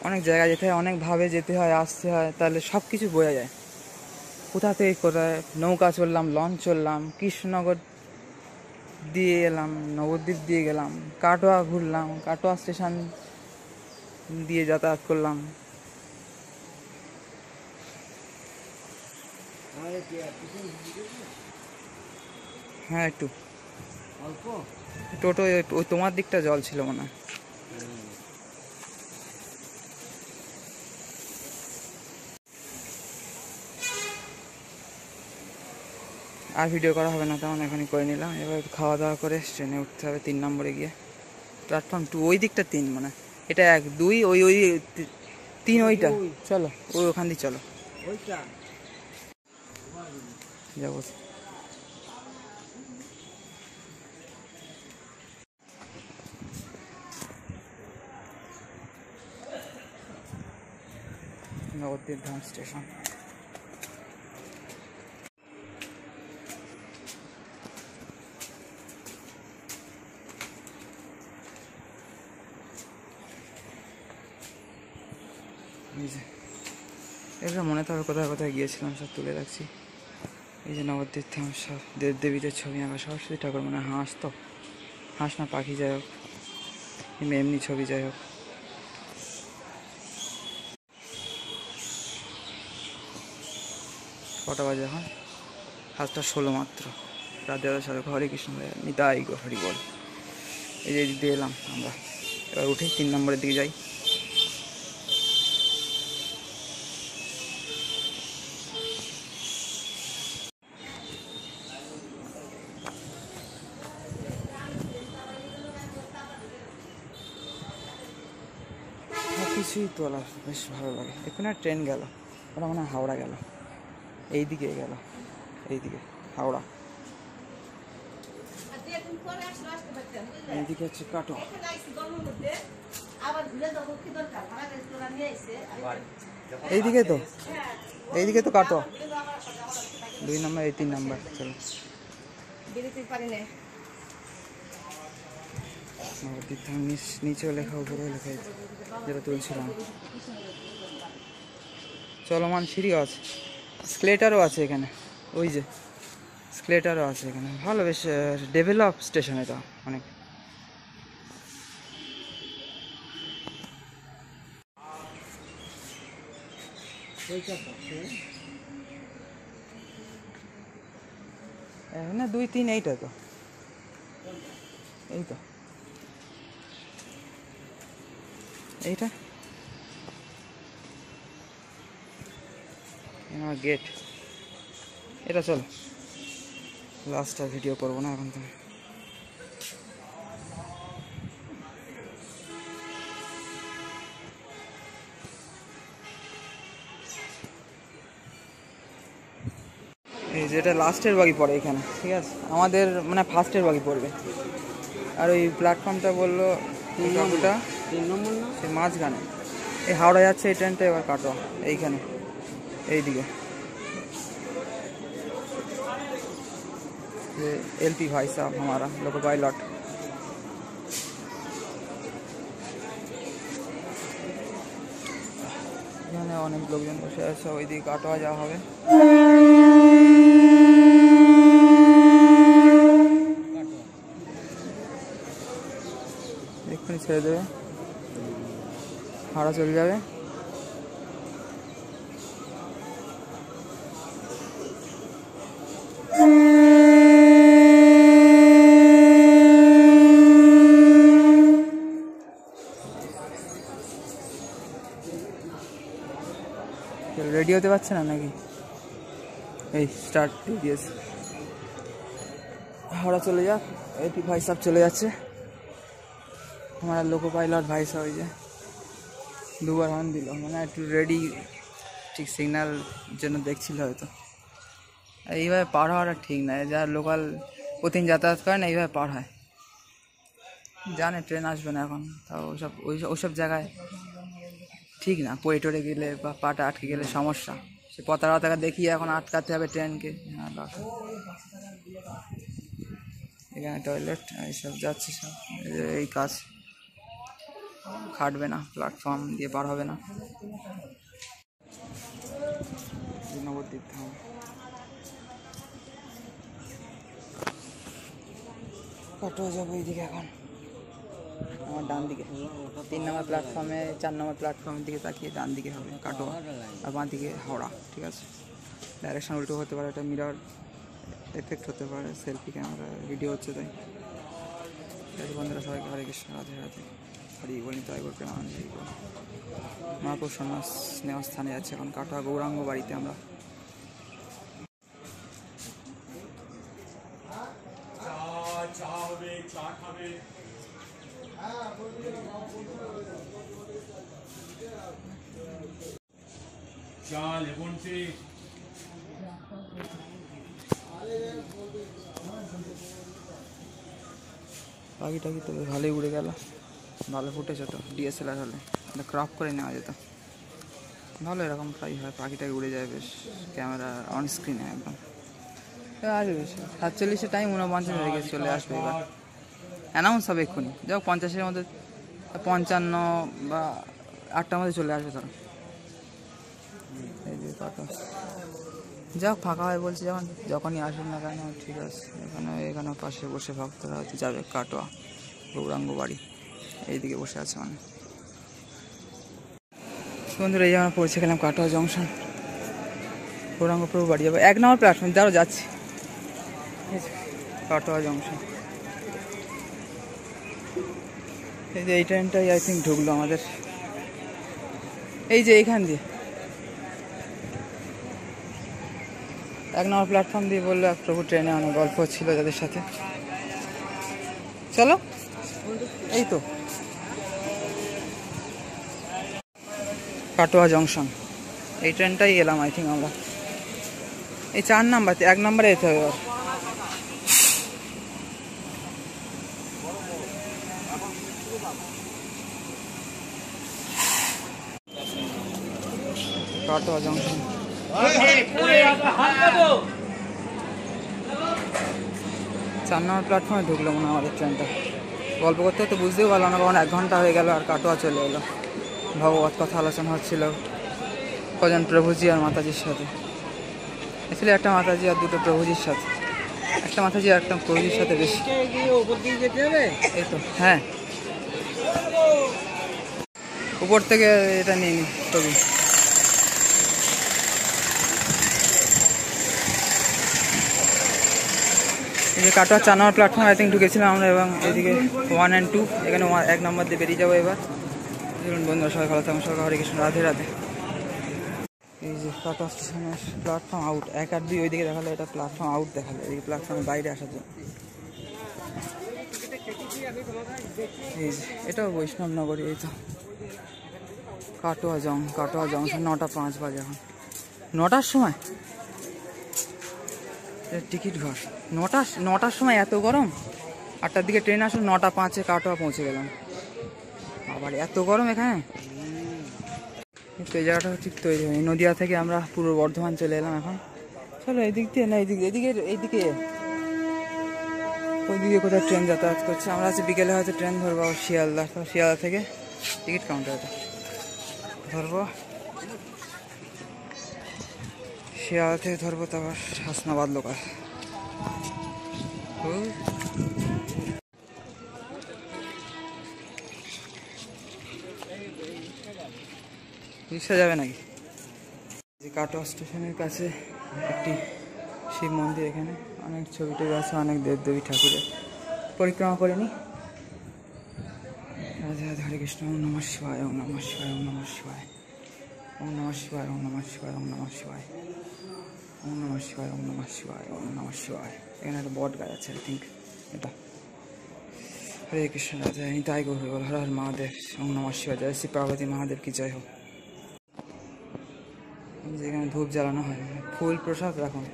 অনেক জায়গায় যেতে হয়, অনেকভাবে যেতে হয়, আসতে হয়, তাহলে সব কিছু বোঝা যায় কোথা থেকে কোথায়। নৌকা চললাম, লঞ্চ চললাম, কৃষ্ণনগর দিয়ে এলাম, নবদ্বীপ দিয়ে গেলাম, কাটোয়া ঘুরলাম, কাটোয়া স্টেশন দিয়ে যাতায়াত করলাম। হ্যাঁ একটু অল্প টোটো ওই তোমার দিকটা জল ছিল মনে হয়। আর ভিডিও করা হবে না, তেমন এখনই করে নিলাম। এবার খাওয়া দাওয়া করে ট্রেনে উঠতে হবে 3 নম্বরে গিয়ে। প্ল্যাটফর্ম 2 ওই দিকটা 3 মানে এটা 1 2 ওই 3 ওইটা। চলো ওই ওখান দিয়ে চলো ওইটা যাবো। নবদ্বীপ ধাম স্টেশন। এগুলো মনে তো হবে কোথায় কোথায় গিয়েছিলাম, সব তুলে রাখছি। এই যে নবদ্বীপ ধাম, সব দেবদেবীদের ছবি আঁকা, সরস্বতী ঠাকুর মানে হাঁস, তো হাঁস না পাখি, যাই হোক এমনি ছবি, যাই হোক। কটা বাজে এখন? 7:16 মাত্র। রাধে রাধে সাথে হরে কৃষ্ণ নিতাই গো হরি বল। এই যে এদিক দিয়ে এলাম আমরা, এবার উঠে 3 নম্বরের দিকে যাই। কিছুই তোলা বেশ ভালো লাগে। এখানে ট্রেন গেল, ওটা মনে হয় হাওড়া গেল, এইদিকে গেল, এইদিকে হাওড়া, এইদিকে হচ্ছে কাটোয়া। এইদিকে তো, এইদিকে তো কাটোয়া 2 নম্বর, এই 3 নম্বর। চলো নবদ্বীপ ধাম নিচেও লেখা, উপরেও লেখা, যেটা তুলছিলাম। চলমান সিঁড়িও আছে, স্কেলেটারও আছে এখানে, ওই যে স্কেলেটারও আছে এখানে। ভালো, বেশ ডেভেলপ স্টেশন এটা অনেক। এখানে 2 3 এইটা তো, এই তো এইটা আমার গেট এটা। চলো লাস্ট আর ভিডিও করবো না এখন। তুমি এই যেটা লাস্টের বাকি পড়ে এখানে, ঠিক আছে, আমাদের মানে ফার্স্টের বাকি পড়বে। আর ওই প্ল্যাটফর্মটা বললো কাকুটা 3 নম্বর না, সে মাঝখানে। এই হাওড়া যাচ্ছে এই ট্রেনটা, এবার কাটোয়া এইখানে, এইদিকে। एलपी भाई साहब हमारा लोको पायलट। এখানে অনেক লোকজন বসে আছে, ওইদিকে কাটোয়া যাওয়া হবে। এক্ষুনি ছেড়ে দেবে, হাওড়া চলে যাবে। রেডি হতে পারছে না নাকি? এই স্টার্ট দিয়ে দিয়েছে, হাওড়া চলে যাক। এলপি ভাই সাহেব চলে যাচ্ছে, हमारा लोको पायलट भाई साहब। যে 2বার হর্ন দিল, মানে একটু রেডি, ঠিক সিগন্যাল জন্য দেখছিল হয়তো। এইভাবে পার হওয়াটা ঠিক না, যারা লোকাল প্রতিদিন যাতায়াত করে না এইভাবে পার হয়, জানে ট্রেন আসবে না এখন, তাও ওইসব জায়গায় ঠিক না। পড়ে টরে গেলে বা পাটা আটকে গেলে সমস্যা, সে পতাকা দেখিয়ে এখন আটকাতে হবে ট্রেনকে। এখানে টয়লেট এইসব যাচ্ছে সব, এই কাজ। খাটবে না, প্ল্যাটফর্ম দিয়ে পার হবে না। নবদ্বীপ ধাম কাটোয়া যাবো এইদিকে এখন, আমার ডান দিকে 3 নম্বর প্ল্যাটফর্মে 4 নম্বর প্ল্যাটফর্মের দিকে তাকিয়ে ডান দিকে হবে কাটোয়া, আর বাঁ দিকে হাওড়া। ঠিক আছে, ডাইরেকশন উল্টো হতে পারে, এটা মিরর এফেক্ট হতে পারে, সেলফি ক্যামেরা ভিডিও হচ্ছে তাই। বন্ধুরা সবাইকে হরে কৃষ্ণ, রাধে রাধে, হরি বলি তাই করবে না। মহাপুর সন্ন্যাস নেওয়ার স্থানে যাচ্ছে এখন কাটোয়া গৌরাঙ্গ বাড়িতে আমরা। পাখি টাকি তো ভালোই উড়ে গেল, ভালো ফুটেছে তো, ডিএসএলআর হলে এটা ক্রপ করে নেওয়া যেত, ভালো এরকম ট্রাই হয়, পাখিটাকে উড়ে যায় বেশ, ক্যামেরা অন স্ক্রিনে একদম। আসবে 47 টাইম 49 হয়ে গেছে, চলে আসবে এবার, অ্যানাউন্স হবে এক্ষুনি, যাও 50-এর মধ্যে 55 বা 8টার মধ্যে চলে আসবে তারা। এই যে কাটোয়া যাক ফাঁকা হয় বলছি, যখনই আসুন না কেন ঠিক আছে। এখানে পাশে বসে ভক্তরা হয়তো যাবে কাটোয়া গৌরাঙ্গ বাড়ি, এইদিকে বসে আছে মানে। বন্ধুরা এই যে আমরা পৌঁছে গেলাম কাটোয়া জংশন, গৌরাঙ্গ প্রভু বাড়ি যাবো, 1 নম্বর প্ল্যাটফর্ম যারও যাচ্ছি কাটোয়া জংশন। এই যে এই ট্রেনটাই আই থিঙ্ক ঢুকলো আমাদের, এই যে এইখান দিয়ে 1 নম্বর প্ল্যাটফর্ম দিয়ে বললো এক প্রভু ট্রেনে অনেক গল্প ছিল যাদের সাথে। চলো এই তো কাটোয়া জংশন, এই ট্রেনটাই এলাম আই থিঙ্ক আমরা। এই 4 নাম্বার 1 নম্বরে যেতে হবে এবার। কাটোয়া জংশন 4 নম্বর প্ল্যাটফর্মে ঢুকলো মনে হয় আমাদের ট্রেনটা। গল্প করতে করতে বুঝতেও পারলাম না, কারণ 1 ঘন্টা হয়ে গেল আর কাটোয়া চলে এলো। ভগবত কথা আলোচনা হচ্ছিল কজন প্রভুজি আর মাতাজির সাথে, এসেছিল একটা মাতাজি আর 2টো প্রভুজির সাথে, একটা মাতাজি আর একটা প্রভুজির সাথে বেশি। এই তো হ্যাঁ, উপর থেকে এটা নিয়ে নি ছবি। এই যে কাটোয়া 4 নম্বর প্ল্যাটফর্ম আই থিঙ্ক ঢুকেছিলাম আমরা, এবং এদিকে 1 and 2 এখানে 1 নম্বর দিয়ে বেরিয়ে যাবো এবার। বন্ধুরা সবাই ভালো থাকুন, সবাই হরে কৃষ্ণ, রাধে রাধে। এই যে কাটোয়া স্টেশনের প্ল্যাটফর্ম আউট, 1 আর 2 ওইদিকে দেখালো, এটা প্ল্যাটফর্ম আউট দেখালো, এই প্ল্যাটফর্মের বাইরে আসার জন্য। এই যে এটাও বৈষ্ণব নগরী, এই তো কাটোয়া জংশন 9:05 বাজে এখন, 9টার সময় টিকিট ঘর, 9টার সময় এত গরম। 8টার দিকে ট্রেন আসলো, 9:05 কাটোয়া পৌঁছে গেলাম, আবার এত গরম এখানে। কিন্তু এই জায়গাটা ঠিক তৈরি হয়নি। নদিয়া থেকে আমরা পূর্ব বর্ধমান চলে এলাম এখন। চলো এইদিক দিয়ে না, এইদিকে ওইদিকে কোথাও ট্রেন যাতায়াত করছে। আমরা আজকে বিকেলে হয়তো ট্রেন ধরবো শিয়ালদা থেকে, টিকিট কাউন্টারটা ধরবো, শিয়ালদা থেকে ধরবো, তারপর হাসনাবাদ লোকাল। রিক্সা যাবে নাকি? কাটোয়া স্টেশনের কাছে একটি শিব মন্দির, এখানে অনেক ছবি টবি আছে, অনেক দেবদেবী ঠাকুরের। পরিক্রমা করে নি। রাধে রাধে, হরে কৃষ্ণ, ওম নমঃ শিবায়, ওম নমঃ শিবায়, ওম নমঃ শিবায়, ওম নমঃ শিবায়, ওম নমঃ শিবায়, ওম নমঃ শিবায়, ওম নমঃ শিবায়, ওম নমঃ শিবায়, ওম নমঃ শিবায়। এখানে একটা বট গাছ আছে আই থিঙ্ক এটা। হরে কৃষ্ণ, রাধে তাই গো হর হর মহাদেব, ওম নমঃ শিবায়, জয় শ্রী পার্বতী মহাদেব কি জয় হোক। যেখানে ধূপ জ্বালানো হয়, ফুল প্রসাদ রাখুন।